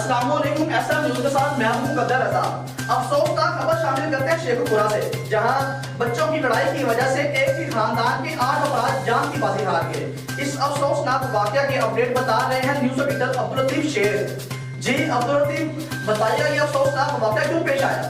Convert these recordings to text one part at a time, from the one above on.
अस्सलाम वालेकुम। ऐसा न्यूज़ के साथ मैं हूं कदर रजा। अफसोसनाक खबर शामिल करते हैं शेखुपुरा से, जहां बच्चों की लड़ाई की वजह से एक ही खानदान के 8 अफराद जान की बाजी हार गए। इस अफसोसनाक वाकया की अपडेट बता रहे हैं न्यूज़ एडिटर अब्दुल लतीफ शेर। जी अब्दुल लतीफ, बताइए ये अफसोसनाक वाकया क्यों पेश आया?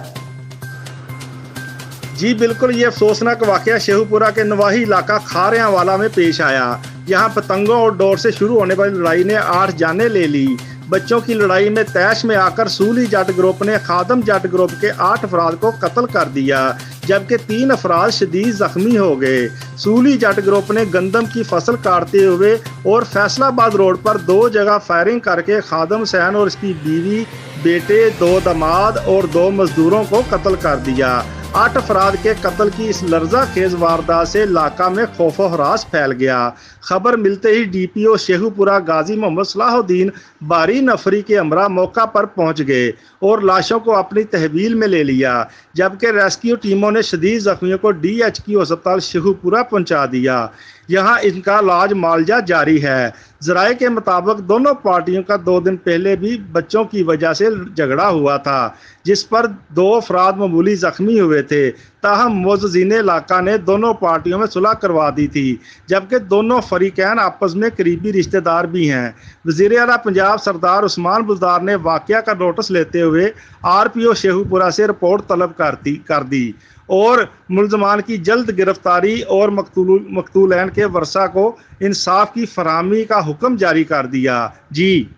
जी बिल्कुल, ये अफसोसनाक वाकया शेखुपुरा के नवाही इलाका खारियांवाला में पेश आया। यहाँ पतंगों और डोर से शुरू होने वाली लड़ाई ने 8 जानें ले ली। बच्चों की लड़ाई में तैश में आकर सूली जट ग्रुप ने खादम जट ग्रुप के 8 अफराद को कत्ल कर दिया, जबकि 3 अफराद शदीद जख्मी हो गए। सूली जट ग्रुप ने गंदम की फसल काटते हुए और फैसलाबाद रोड पर 2 जगह फायरिंग करके खादम हुसैन और इसकी बीवी, बेटे, 2 दामाद और 2 मजदूरों को कत्ल कर दिया। 8 अफराद के कत्ल की इस लर्जा खेज वारदात से इलाका में खौफो हरास फैल गया। खबर मिलते ही DPO शेखुपुरा गाजी मोहम्मद सलाहुद्दीन बारी नफरी के हमरा मौका पर पहुंच गए और लाशों को अपनी तहवील में ले लिया, जबकि रेस्क्यू टीमों ने शदीद जख्मियों को DHQ अस्पताल शेखुपुरा पहुंचा दिया। यहाँ इनका इलाज मालजा जारी है। जराये के मुताबिक दोनों पार्टियों का 2 दिन पहले भी बच्चों की वजह से झगड़ा हुआ था, जिस पर 2 अफराद मामूली जख्मी हुए थे। ताहम मुअज़्ज़िज़ीन इलाका ने दोनों पार्टियों में सुलह करवा दी थी, जबकि दोनों फरीकैन आपस में करीबी रिश्तेदार भी हैं। वज़ीर आला पंजाब सरदार उस्मान बुज़दार ने वाक़या का नोटिस लेते हुए RPO शेखुपुरा से रिपोर्ट तलब कर दी और मुल्ज़मान की जल्द गिरफ्तारी और मकतूलैन के वर्सा को इंसाफ की फराहमी का हुक्म जारी कर दिया। जी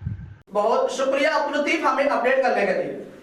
बहुत शुक्रिया अब्दुल लतीफ हमें अपडेट करने के लिए।